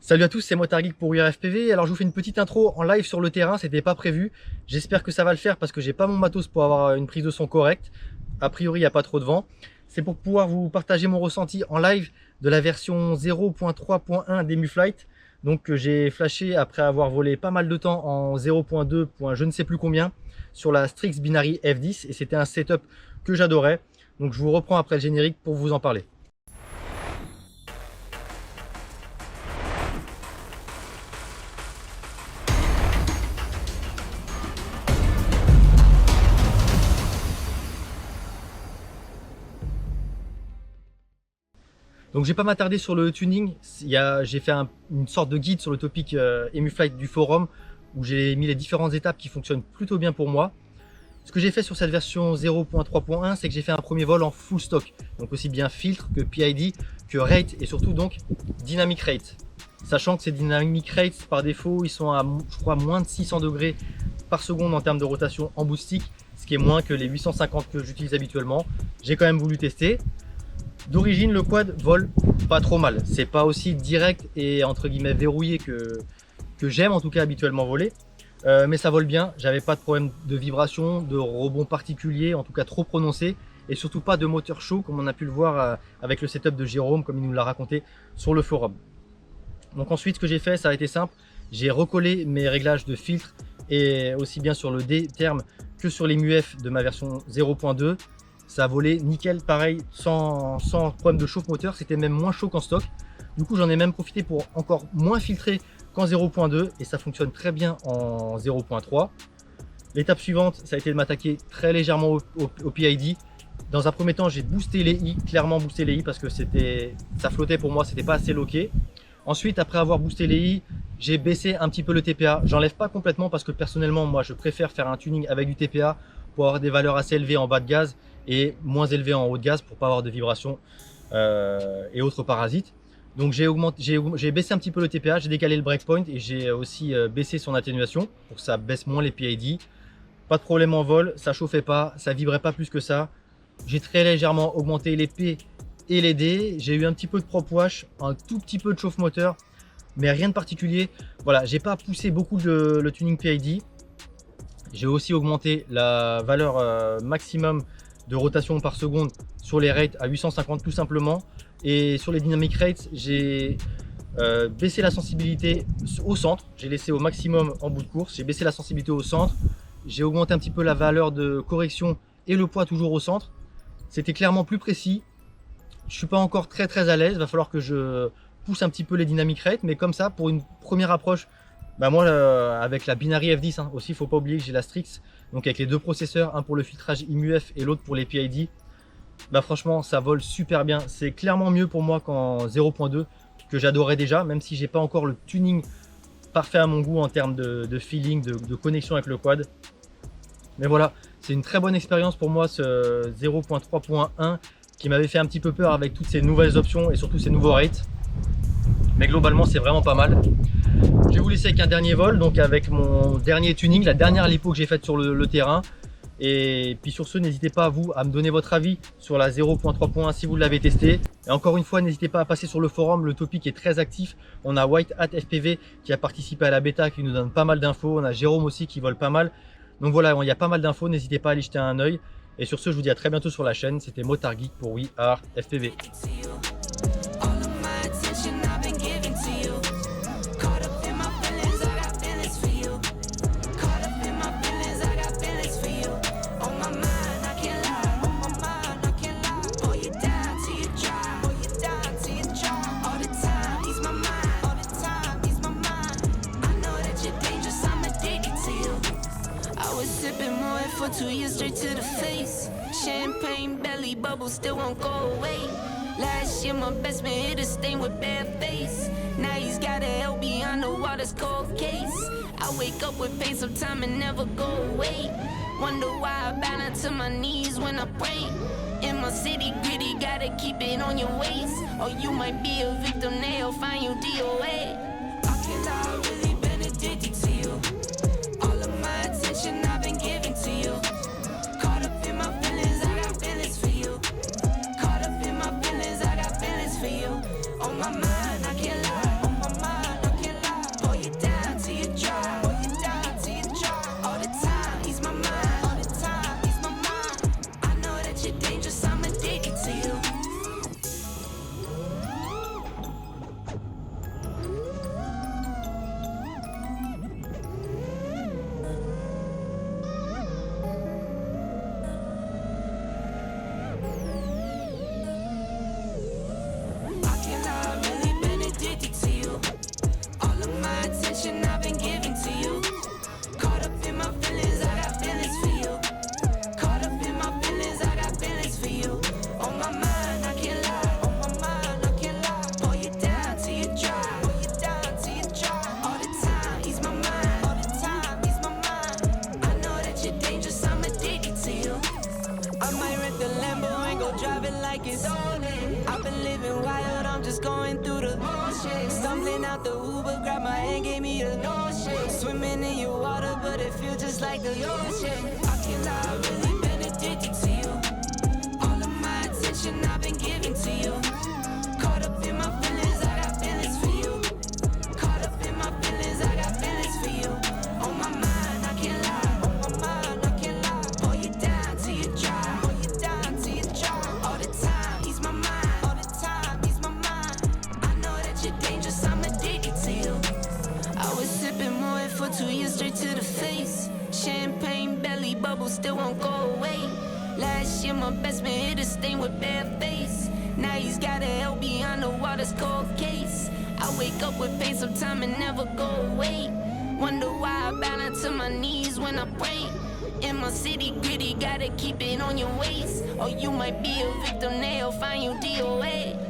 Salut à tous, c'est Motargeek pour WeAreFPV. Alors je vous fais une petite intro en live sur le terrain, c'était pas prévu. J'espère que ça va le faire parce que j'ai pas mon matos pour avoir une prise de son correcte. A priori, il n'y a pas trop de vent. C'est pour pouvoir vous partager mon ressenti en live de la version 0.3.1 d'EmuFlight. Donc que j'ai flashé après avoir volé pas mal de temps en 0.2. Je ne sais plus combien sur la Strix Binary F10 et c'était un setup que j'adorais. Donc je vous reprends après le générique pour vous en parler. Donc je vais pas m'attarder sur le tuning, j'ai fait une sorte de guide sur le topic EmuFlight du forum où j'ai mis les différentes étapes qui fonctionnent plutôt bien pour moi. Ce que j'ai fait sur cette version 0.3.1, c'est que j'ai fait un premier vol en full stock, donc aussi bien filtre que PID, que rate et surtout donc dynamic rate. Sachant que ces dynamic rates par défaut, ils sont à je crois moins de 600 degrés par seconde en termes de rotation en bout stick, ce qui est moins que les 850 que j'utilise habituellement. J'ai quand même voulu tester. D'origine, le quad vole pas trop mal. C'est pas aussi direct et entre guillemets verrouillé que j'aime en tout cas habituellement voler. Mais ça vole bien. J'avais pas de problème de vibration, de rebond particulier, en tout cas trop prononcé. Et surtout pas de moteur chaud comme on a pu le voir avec le setup de Jérôme, comme il nous l'a raconté sur le forum. Donc ensuite, ce que j'ai fait, ça a été simple. J'ai recollé mes réglages de filtre et aussi bien sur le D-terme que sur les MUF de ma version 0.2. Ça a volé nickel, pareil, sans problème de chauffe moteur, c'était même moins chaud qu'en stock. Du coup, j'en ai même profité pour encore moins filtrer qu'en 0.2 et ça fonctionne très bien en 0.3. L'étape suivante, ça a été de m'attaquer très légèrement au PID. Dans un premier temps, j'ai boosté les I, clairement boosté les I parce que ça flottait pour moi, c'était pas assez loqué. Ensuite, après avoir boosté les I, j'ai baissé un petit peu le TPA. J'enlève pas complètement parce que personnellement, moi, je préfère faire un tuning avec du TPA pour avoir des valeurs assez élevées en bas de gaz et moins élevées en haut de gaz pour pas avoir de vibrations et autres parasites. Donc j'ai baissé un petit peu le TPA, j'ai décalé le breakpoint et j'ai aussi baissé son atténuation pour que ça baisse moins les PID. Pas de problème en vol, ça chauffait pas, ça vibrait pas plus que ça. J'ai très légèrement augmenté les P et les D. J'ai eu un petit peu de prop wash, un tout petit peu de chauffe moteur, mais rien de particulier. Voilà, j'ai pas poussé beaucoup le tuning PID. J'ai aussi augmenté la valeur maximum de rotation par seconde sur les rates à 850 tout simplement. Et sur les dynamic rates, j'ai baissé la sensibilité au centre. J'ai laissé au maximum en bout de course. J'ai baissé la sensibilité au centre. J'ai augmenté un petit peu la valeur de correction et le poids toujours au centre. C'était clairement plus précis. Je suis pas encore très à l'aise. Il va falloir que je pousse un petit peu les dynamic rates. Mais comme ça, pour une première approche, bah moi avec la Binary F10 hein, aussi, il ne faut pas oublier que j'ai la Strix. Donc avec les deux processeurs, un pour le filtrage IMUF et l'autre pour les PID. Bah franchement, ça vole super bien. C'est clairement mieux pour moi qu'en 0.2 que j'adorais déjà, même si j'ai pas encore le tuning parfait à mon goût en termes de feeling, de connexion avec le quad. Mais voilà, c'est une très bonne expérience pour moi ce 0.3.1 qui m'avait fait un petit peu peur avec toutes ces nouvelles options et surtout ces nouveaux rates. Mais globalement, c'est vraiment pas mal. Je vais vous laisser avec un dernier vol, donc avec mon dernier tuning, la dernière lipo que j'ai faite sur le terrain. Et puis sur ce, n'hésitez pas à me donner votre avis sur la 0.3.1 si vous l'avez testé. Et encore une fois, n'hésitez pas à passer sur le forum, le topic est très actif. On a White Hat FPV qui a participé à la bêta, qui nous donne pas mal d'infos. On a Jérôme aussi qui vole pas mal. Donc voilà, il y a pas mal d'infos, n'hésitez pas à aller jeter un œil. Et sur ce, je vous dis à très bientôt sur la chaîne. C'était Motargeek pour WeAreFPV. For 2 years straight to the face. Champagne belly bubble still won't go away. Last year my best man hit a stain with bad face. Now he's got a LB on the water's cold case. I wake up with pain sometime and never go away. Wonder why I bow down to my knees when I pray. In my city gritty, gotta keep it on your waist. Or you might be a victim, they'll find you DOA. I can lie, really been addicted to you. All of my attention I've been giving to you. Caught up in my feelings, I got feelings for you. Caught up in my feelings, I got feelings for you. On my mind, I can't lie, on my mind. Getting out the Uber, grab my hand, gave me the notion. Swimming in your water, but it feels just like the ocean. I can't lie, I've really been addicted to you. All of my attention I've been giving to you. Caught up in my feelings, I got feelings for you. Caught up in my feelings, I got feelings for you. On my mind, I can't lie. On my mind, I can't lie. Pull you down till you dry. Pull you down till you dry. All the time, ease my mind. All the time, ease my mind. I know that you're dangerous, I'm addicted to you. I was sipping Moet for 2 years straight to the face. Champagne belly bubble still won't go away. Last year my best man hit a stain with bare face. Now he's got a LB on the water's cold case. I wake up with pain sometime and never go away. Wonder why I balance to my knees when I pray. In my city gritty, gotta keep it on your waist. Or you might be a victim, they'll find you DOA.